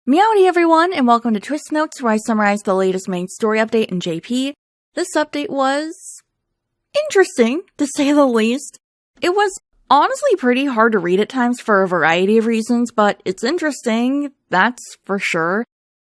Meowdy everyone, and welcome to TwstNotes, where I summarize the latest main story update in JP. This update was interesting, to say the least. It was honestly pretty hard to read at times for a variety of reasons, but it's interesting, that's for sure.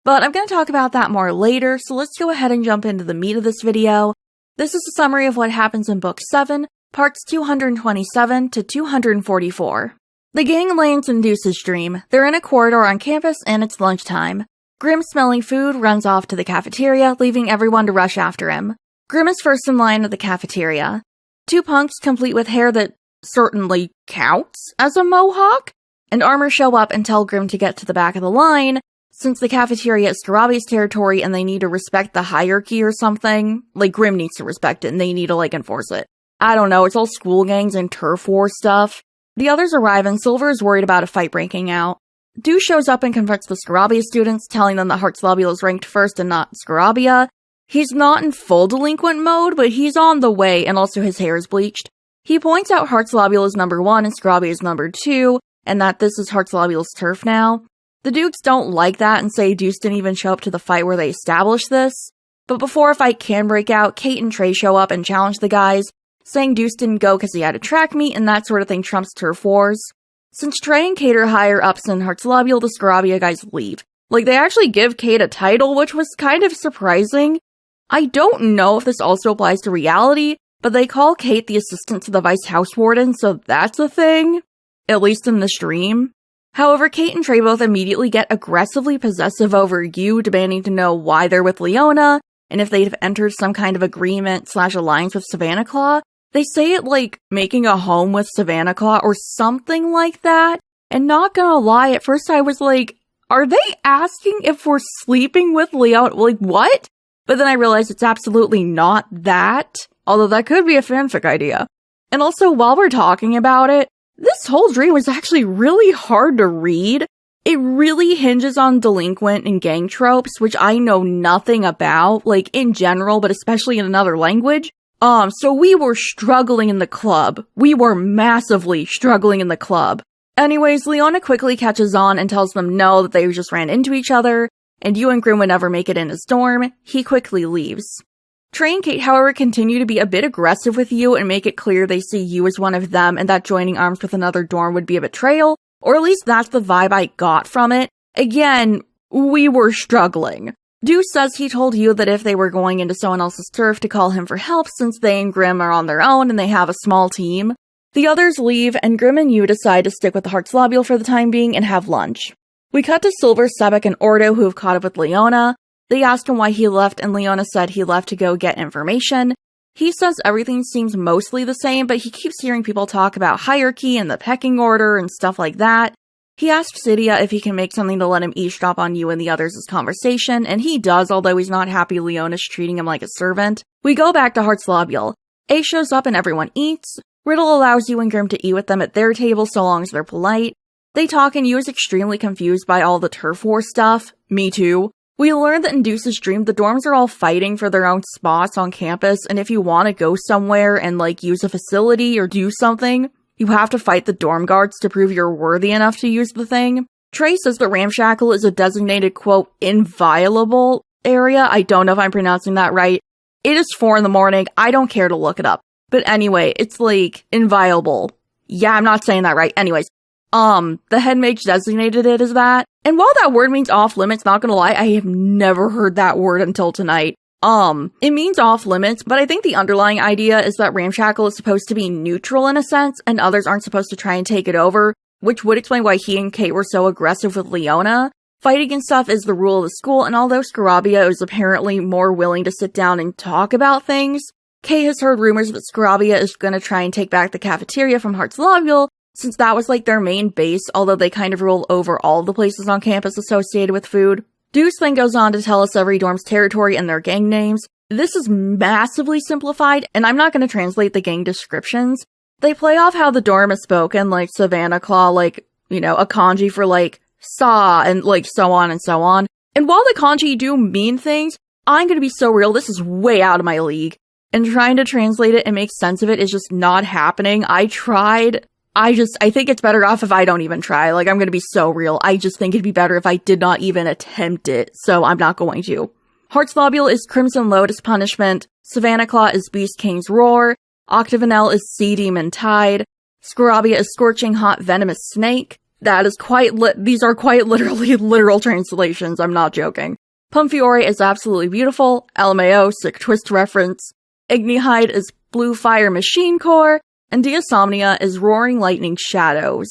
But I'm going to talk about that more later, so let's go ahead and jump into the meat of this video. This is a summary of what happens in Book 7, parts 227 to 244. The gang lands in Deuce's dream. They're in a corridor on campus, and it's lunchtime. Grim, smelling food, runs off to the cafeteria, leaving everyone to rush after him. Grim is first in line at the cafeteria. Two punks, complete with hair that certainly counts as a mohawk, and armor show up and tell Grim to get to the back of the line, since the cafeteria is Scarabi's territory and they need to respect the hierarchy or something. Like, Grim needs to respect it and they need to, enforce it. I don't know, it's all school gangs and turf war stuff. The others arrive and Silver is worried about a fight breaking out. Deuce shows up and confronts the Scarabia students, telling them that Hartslobule is ranked first and not Scarabia. He's not in full delinquent mode, but he's on the way, and also his hair is bleached. He points out Hartslobule is number 1 and Scarabia is number 2, and that this is Hartslobule's turf now. The Dukes don't like that and say Deuce didn't even show up to the fight where they established this. But before a fight can break out, Kate and Trey show up and challenge the guys, saying Deuce didn't go because he had a track meet and that sort of thing trumps turf wars. Since Trey and Kate are higher ups than Hartslobule, the Scarabia guys leave. They actually give Kate a title, which was kind of surprising. I don't know if this also applies to reality, but they call Kate the assistant to the vice house warden, so that's a thing. At least in the stream. However, Kate and Trey both immediately get aggressively possessive over you, demanding to know why they're with Leona, and if they've entered some kind of agreement/alliance with Savannah Claw. They say it like making a home with Savannah Claw or something like that. And not gonna lie, at first I was like, are they asking if we're sleeping with Leona? What? But then I realized it's absolutely not that. Although that could be a fanfic idea. And also, while we're talking about it, this whole dream was actually really hard to read. It really hinges on delinquent and gang tropes, which I know nothing about, in general, but especially in another language. So we were struggling in the club. We were massively struggling in the club. Anyways, Leona quickly catches on and tells them no, that they just ran into each other, and you and Grim would never make it in his dorm. He quickly leaves. Trey and Kate, however, continue to be a bit aggressive with you and make it clear they see you as one of them and that joining arms with another dorm would be a betrayal, or at least that's the vibe I got from it. Again, we were struggling. Deuce says he told you that if they were going into someone else's turf to call him for help since they and Grim are on their own and they have a small team. The others leave and Grim and you decide to stick with the Hartslobule for the time being and have lunch. We cut to Silver, Sebek, and Ordo who have caught up with Leona. They asked him why he left and Leona said he left to go get information. He says everything seems mostly the same, but he keeps hearing people talk about hierarchy and the pecking order and stuff like that. He asked Cydia if he can make something to let him eavesdrop on you and the others' conversation, and he does, although he's not happy Leona's treating him like a servant. We go back to Hartslobule. A shows up and everyone eats. Riddle allows you and Grim to eat with them at their table so long as they're polite. They talk and you is extremely confused by all the turf war stuff. Me too. We learn that in Deuce's dream, the dorms are all fighting for their own spots on campus, and if you want to go somewhere and use a facility or do something, you have to fight the dorm guards to prove you're worthy enough to use the thing. Trey says the Ramshackle is a designated, quote, inviolable area. I don't know if I'm pronouncing that right. It is 4 a.m. I don't care to look it up. But anyway, it's inviolable. Yeah, I'm not saying that right. Anyways, the head mage designated it as that. And while that word means off limits, not gonna lie, I have never heard that word until tonight. It means off limits, but I think the underlying idea is that Ramshackle is supposed to be neutral in a sense, and others aren't supposed to try and take it over, which would explain why he and Kate were so aggressive with Leona. Fighting and stuff is the rule of the school, and although Scarabia is apparently more willing to sit down and talk about things, Kate has heard rumors that Scarabia is gonna try and take back the cafeteria from Hartslobule, since that was their main base, although they kind of rule over all the places on campus associated with food. Deuce then goes on to tell us every dorm's territory and their gang names. This is massively simplified, and I'm not going to translate the gang descriptions. They play off how the dorm is spoken, Savannah Claw, a kanji for, saw, and, so on and so on. And while the kanji do mean things, I'm going to be so real, this is way out of my league. And trying to translate it and make sense of it is just not happening. I tried, I think it's better off if I don't even try. Like, I'm gonna be so real. I just think it'd be better if I did not even attempt it, so I'm not going to. Heart's Lobule is Crimson Lotus Punishment. Savannah Claw is Beast King's Roar. Octavanel is Sea Demon Tide. Scarabia is Scorching Hot Venomous Snake. That is these are quite literally literal translations, I'm not joking. Pumfiore is Absolutely Beautiful. LMAO, sick twist reference. Ignihide is Blue Fire Machine Core. And Diasomnia is Roaring Lightning Shadows.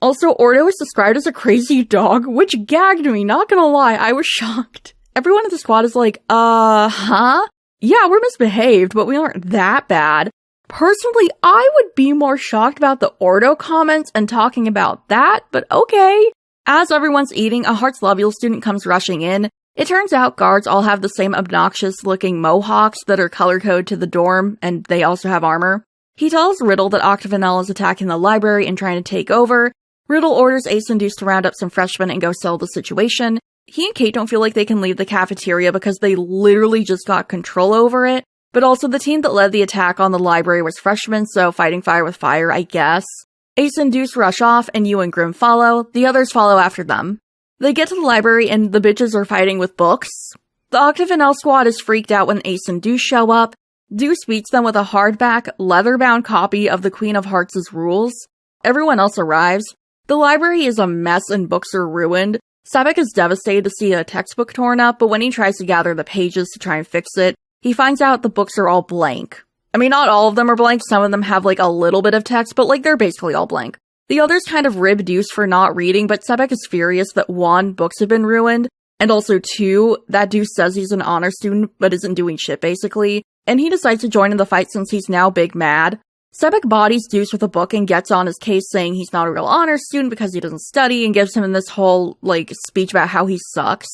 Also, Ordo is described as a crazy dog, which gagged me, not gonna lie, I was shocked. Everyone in the squad is like, huh? Yeah, we're misbehaved, but we aren't that bad. Personally, I would be more shocked about the Ordo comments and talking about that, but okay. As everyone's eating, a Heart's Lobule student comes rushing in. It turns out guards all have the same obnoxious-looking mohawks that are color-coded to the dorm, and they also have armor. He tells Riddle that Octavanel is attacking the library and trying to take over. Riddle orders Ace and Deuce to round up some freshmen and go settle the situation. He and Kate don't feel like they can leave the cafeteria because they literally just got control over it. But also the team that led the attack on the library was freshmen, so fighting fire with fire, I guess. Ace and Deuce rush off, and you and Grim follow. The others follow after them. They get to the library, and the bitches are fighting with books. The Octavanel squad is freaked out when Ace and Deuce show up. Deuce beats them with a hardback, leather-bound copy of the Queen of Hearts' rules. Everyone else arrives. The library is a mess and books are ruined. Sebek is devastated to see a textbook torn up, but when he tries to gather the pages to try and fix it, he finds out the books are all blank. I mean, not all of them are blank, some of them have like a little bit of text, but like they're basically all blank. The others kind of rib Deuce for not reading, but Sebek is furious that 1, books have been ruined, and also 2, that Deuce says he's an honor student but isn't doing shit basically. And he decides to join in the fight since he's now big mad. Sebek bodies Deuce with a book and gets on his case saying he's not a real honor student because he doesn't study and gives him this whole, like, speech about how he sucks.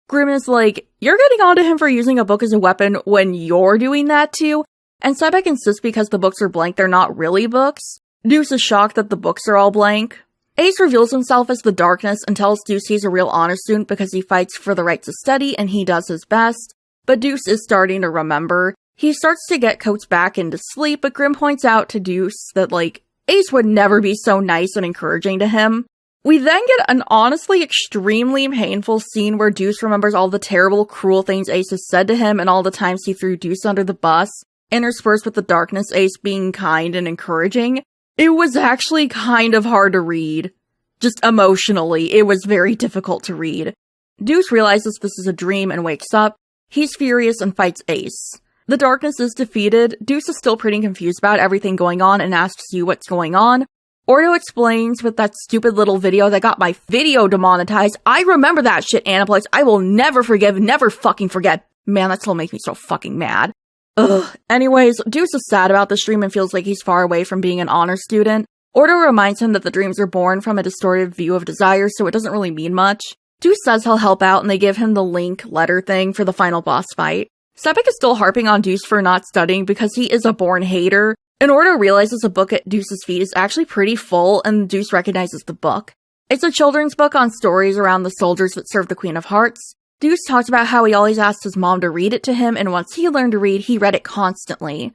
Grim is like, you're getting onto him for using a book as a weapon when you're doing that too? And Sebek insists because the books are blank, they're not really books. Deuce is shocked that the books are all blank. Ace reveals himself as the Darkness and tells Deuce he's a real honor student because he fights for the right to study and he does his best. But Deuce is starting to remember. He starts to get Coates back into sleep, but Grim points out to Deuce that, like, Ace would never be so nice and encouraging to him. We then get an honestly extremely painful scene where Deuce remembers all the terrible, cruel things Ace has said to him and all the times he threw Deuce under the bus, interspersed with the Darkness Ace being kind and encouraging. It was actually kind of hard to read. Just emotionally, it was very difficult to read. Deuce realizes this is a dream and wakes up. He's furious and fights Ace. The Darkness is defeated. Deuce is still pretty confused about everything going on and asks you what's going on. Ordo explains with that stupid little video that got my video demonetized. I remember that shit, Aniplex. I will never forgive, never fucking forget. Man, that still makes me so fucking mad. Ugh. Anyways, Deuce is sad about this dream and feels like he's far away from being an honor student. Ordo reminds him that the dreams are born from a distorted view of desire, so it doesn't really mean much. Deuce says he'll help out and they give him the link letter thing for the final boss fight. Sebek is still harping on Deuce for not studying because he is a born hater. And Ordo realizes a book at Deuce's feet is actually pretty full, and Deuce recognizes the book. It's a children's book on stories around the soldiers that serve the Queen of Hearts. Deuce talks about how he always asked his mom to read it to him, and once he learned to read, he read it constantly.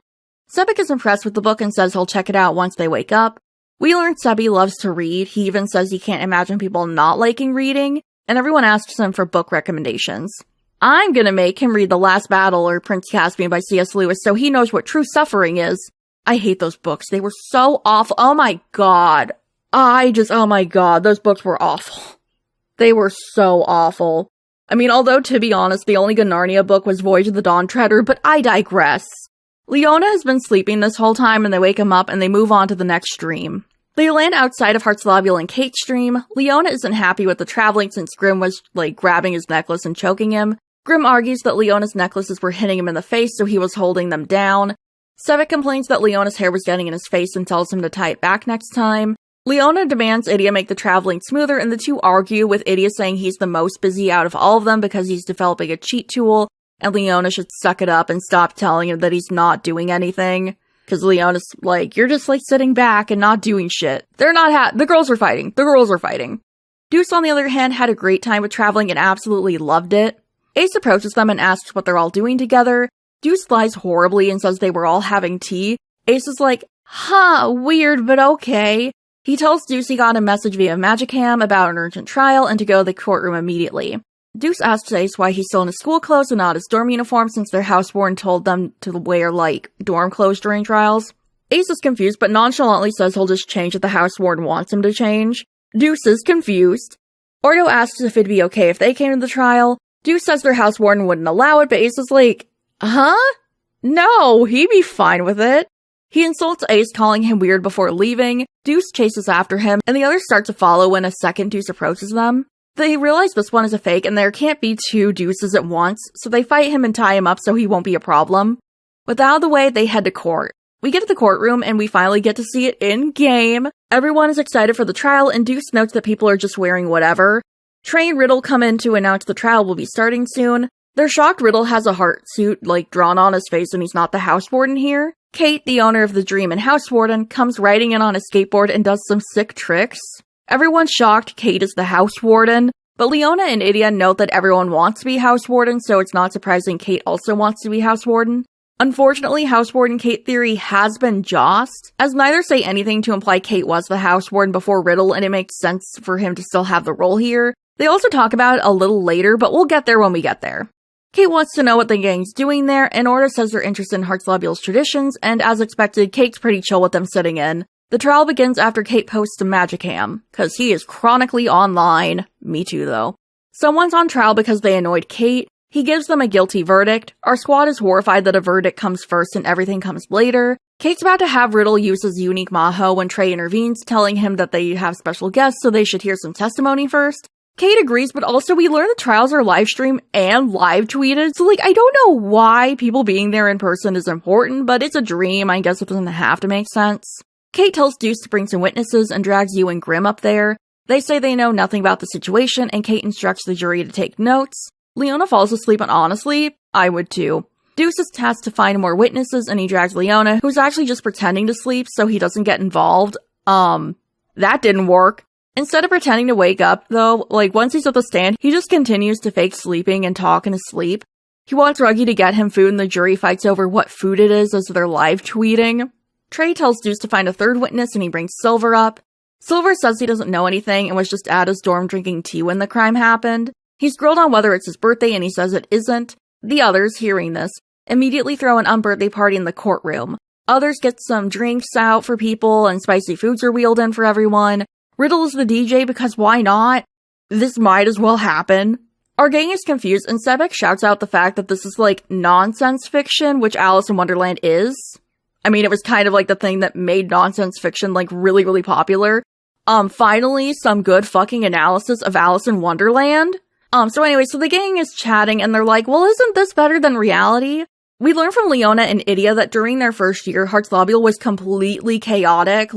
Sebek is impressed with the book and says he'll check it out once they wake up. We learn Sebi loves to read. He even says he can't imagine people not liking reading, and everyone asks him for book recommendations. I'm gonna make him read The Last Battle or Prince Caspian by C.S. Lewis so he knows what true suffering is. I hate those books. They were so awful. Oh my god. Oh my god, those books were awful. They were so awful. I mean, although, to be honest, the only good Narnia book was Voyage of the Dawn Treader, but I digress. Leona has been sleeping this whole time, and they wake him up, and they move on to the next dream. They land outside of Heart's Lobule and Kate's dream. Leona isn't happy with the traveling since Grim was, like, grabbing his necklace and choking him. Grim argues that Leona's necklaces were hitting him in the face, so he was holding them down. Sebek complains that Leona's hair was getting in his face and tells him to tie it back next time. Leona demands Idia make the traveling smoother, and the two argue, with Idia saying he's the most busy out of all of them because he's developing a cheat tool, and Leona should suck it up and stop telling him that he's not doing anything. Because Leona's like, you're just like sitting back and not doing shit. The girls are fighting. Deuce, on the other hand, had a great time with traveling and absolutely loved it. Ace approaches them and asks what they're all doing together. Deuce lies horribly and says they were all having tea. Ace is like, Weird, but okay. He tells Deuce he got a message via Magicam about an urgent trial and to go to the courtroom immediately. Deuce asks Ace why he's still in his school clothes and not his dorm uniform since their housewarden told them to wear, dorm clothes during trials. Ace is confused, but nonchalantly says he'll just change if the housewarden wants him to change. Deuce is confused. Ordo asks if it'd be okay if they came to the trial. Deuce says their housewarden wouldn't allow it, but Ace is like, No, he'd be fine with it. He insults Ace, calling him weird before leaving. Deuce chases after him, and the others start to follow when a second Deuce approaches them. They realize this one is a fake, and there can't be two Deuces at once, so they fight him and tie him up so he won't be a problem. With that out of the way, they head to court. We get to the courtroom, and we finally get to see it in-game. Everyone is excited for the trial, and Deuce notes that people are just wearing whatever. Trey and Riddle come in to announce the trial will be starting soon. They're shocked Riddle has a heart suit, drawn on his face, and he's not the housewarden here. Kate, the owner of the Dream and housewarden, comes riding in on a skateboard and does some sick tricks. Everyone's shocked Kate is the housewarden, but Leona and Idia note that everyone wants to be housewarden, so it's not surprising Kate also wants to be housewarden. Unfortunately, housewarden Kate theory has been jossed, as neither say anything to imply Kate was the housewarden before Riddle, and it makes sense for him to still have the role here. They also talk about it a little later, but we'll get there when we get there. Kate wants to know what the gang's doing there, and Ordo says they're interested in Hartzlobule's traditions, and as expected, Kate's pretty chill with them sitting in. The trial begins after Kate posts a Magicam, cause he is chronically online. Me too, though. Someone's on trial because they annoyed Kate. He gives them a guilty verdict. Our squad is horrified that a verdict comes first and everything comes later. Kate's about to have Riddle use his unique Maho when Trey intervenes, telling him that they have special guests so they should hear some testimony first. Kate agrees, but also we learn the trials are live streamed and live tweeted, so I don't know why people being there in person is important, but it's a dream, I guess it doesn't have to make sense. Kate tells Deuce to bring some witnesses and drags you and Grimm up there. They say they know nothing about the situation, and Kate instructs the jury to take notes. Leona falls asleep, and honestly, I would too. Deuce is tasked to find more witnesses, and he drags Leona, who's actually just pretending to sleep so he doesn't get involved. That didn't work. Instead of pretending to wake up, though, once he's at the stand, he just continues to fake sleeping and talk in his sleep. He wants Ruggy to get him food, and the jury fights over what food it is as they're live tweeting. Trey tells Deuce to find a third witness, and he brings Silver up. Silver says he doesn't know anything and was just at his dorm drinking tea when the crime happened. He's grilled on whether it's his birthday, and he says it isn't. The others, hearing this, immediately throw an unbirthday party in the courtroom. Others get some drinks out for people, and spicy foods are wheeled in for everyone. Riddle is the DJ because why not? This might as well happen. Our gang is confused, and Sebek shouts out the fact that this is nonsense fiction, which Alice in Wonderland is. I mean, it was kind of the thing that made nonsense fiction really, really popular. Finally, some good fucking analysis of Alice in Wonderland. So the gang is chatting, and they're like, well, isn't this better than reality? We learn from Leona and Idia that during their first year, Hartzlobule was completely chaotic.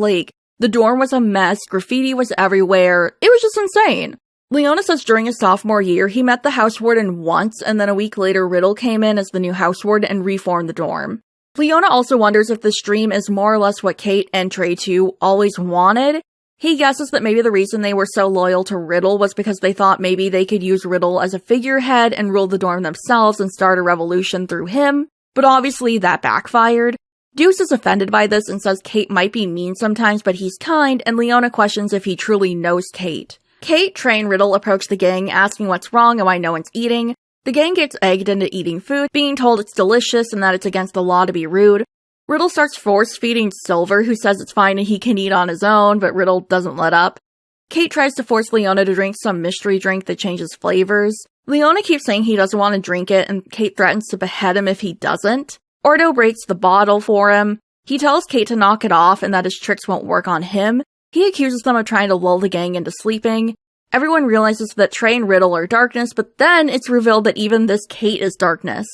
The dorm was a mess, graffiti was everywhere, it was just insane. Leona says during his sophomore year, he met the housewarden once, and then a week later, Riddle came in as the new housewarden and reformed the dorm. Leona also wonders if this dream is more or less what Kate and Trey too always wanted. He guesses that maybe the reason they were so loyal to Riddle was because they thought maybe they could use Riddle as a figurehead and rule the dorm themselves and start a revolution through him, but obviously that backfired. Deuce is offended by this and says Kate might be mean sometimes, but he's kind, and Leona questions if he truly knows Kate. Kate, Trey, and Riddle approach the gang, asking what's wrong and why no one's eating. The gang gets egged into eating food, being told it's delicious and that it's against the law to be rude. Riddle starts force-feeding Silver, who says it's fine and he can eat on his own, but Riddle doesn't let up. Kate tries to force Leona to drink some mystery drink that changes flavors. Leona keeps saying he doesn't want to drink it, and Kate threatens to behead him if he doesn't. Ordo breaks the bottle for him. He tells Kate to knock it off and that his tricks won't work on him. He accuses them of trying to lull the gang into sleeping. Everyone realizes that Trey and Riddle are darkness, but then it's revealed that even this Kate is darkness.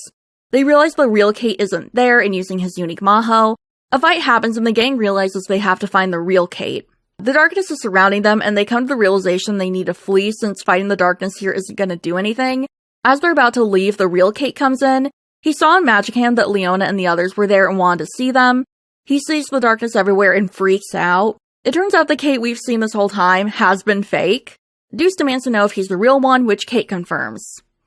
They realize the real Kate isn't there and using his unique Maho. A fight happens and the gang realizes they have to find the real Kate. The darkness is surrounding them and they come to the realization they need to flee since fighting the darkness here isn't going to do anything. As they're about to leave, the real Kate comes in. He saw in Magicam that Leona and the others were there and wanted to see them. He sees the darkness everywhere and freaks out. It turns out the Kate we've seen this whole time has been fake. Deuce demands to know if he's the real one, which Kate confirms.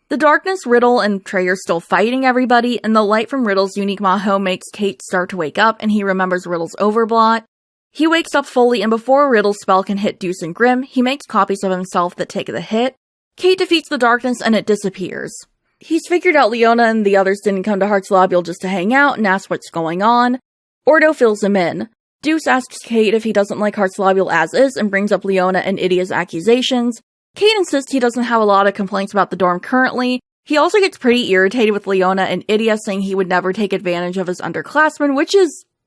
The darkness, Riddle and Trey are still fighting everybody, and the light from Riddle's unique maho makes Kate start to wake up, and he remembers Riddle's overblot. He wakes up fully, and before Riddle's spell can hit Deuce and Grim, he makes copies of himself that take the hit. Kate defeats the darkness, and it disappears. He's figured out Leona and the others didn't come to Heart's Lobule just to hang out and asks what's going on. Ordo fills him in. Deuce asks Kate if he doesn't like Heart's Lobule as is and brings up Leona and Idia's accusations. Kate insists he doesn't have a lot of complaints about the dorm currently. He also gets pretty irritated with Leona and Idia saying he would never take advantage of his underclassmen,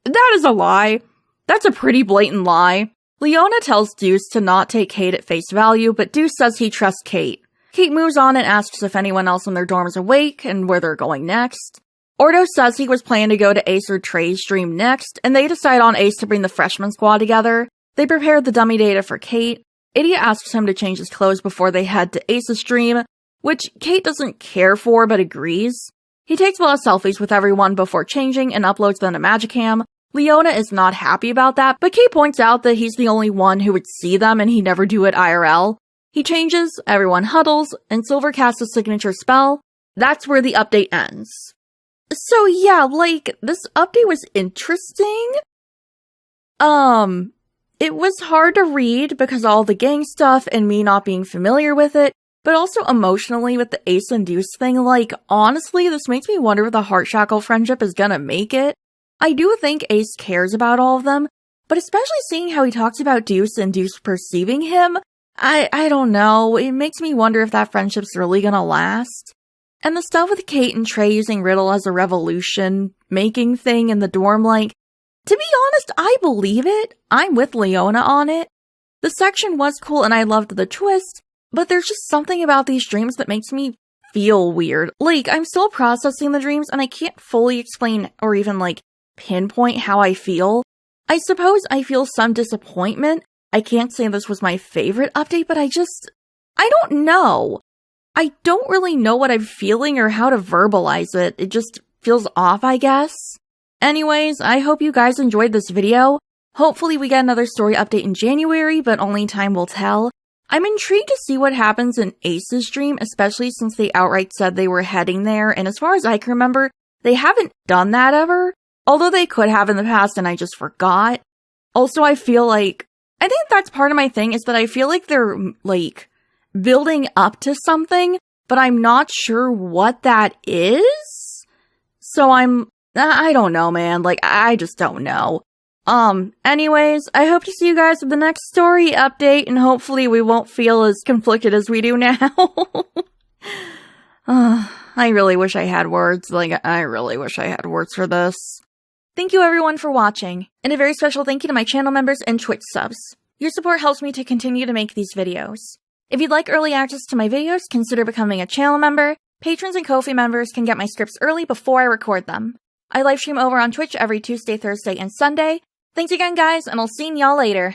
that is a lie. That's a pretty blatant lie. Leona tells Deuce to not take Kate at face value, but Deuce says he trusts Kate. Kate moves on and asks if anyone else in their dorm is awake and where they're going next. Ordo says he was planning to go to Ace or Trey's dream next, and they decide on Ace to bring the freshman squad together. They prepare the dummy data for Kate. Idia asks him to change his clothes before they head to Ace's dream, which Kate doesn't care for but agrees. He takes a lot of selfies with everyone before changing and uploads them to Magicam. Leona is not happy about that, but Kate points out that he's the only one who would see them and he never do it IRL. He changes, everyone huddles, and Silver casts a signature spell. That's where the update ends. So yeah, this update was interesting. It was hard to read because all the gang stuff and me not being familiar with it, but also emotionally with the Ace and Deuce thing, honestly, this makes me wonder if the Heartshackle friendship is gonna make it. I do think Ace cares about all of them, but especially seeing how he talks about Deuce and Deuce perceiving him, I don't know, it makes me wonder if that friendship's really gonna last. And the stuff with Kate and Trey using Riddle as a revolution-making thing in the dorm, to be honest, I believe it. I'm with Leona on it. The section was cool and I loved the twist, but there's just something about these dreams that makes me feel weird. I'm still processing the dreams and I can't fully explain or even, pinpoint how I feel. I suppose I feel some disappointment. I can't say this was my favorite update, but I don't know. I don't really know what I'm feeling or how to verbalize it. It just feels off, I guess. Anyways, I hope you guys enjoyed this video. Hopefully we get another story update in January, but only time will tell. I'm intrigued to see what happens in Ace's dream, especially since they outright said they were heading there, and as far as I can remember, they haven't done that ever. Although they could have in the past and I just forgot. Also, I feel I think that's part of my thing, is that I feel like they're, building up to something, but I'm not sure what that is. So I don't know, man. I just don't know. Anyways, I hope to see you guys with the next story update, and hopefully we won't feel as conflicted as we do now. I really wish I had words. I really wish I had words for this. Thank you everyone for watching, and a very special thank you to my channel members and Twitch subs. Your support helps me to continue to make these videos. If you'd like early access to my videos, consider becoming a channel member. Patrons and Ko-fi members can get my scripts early before I record them. I livestream over on Twitch every Tuesday, Thursday, and Sunday. Thanks again, guys, and I'll see y'all later.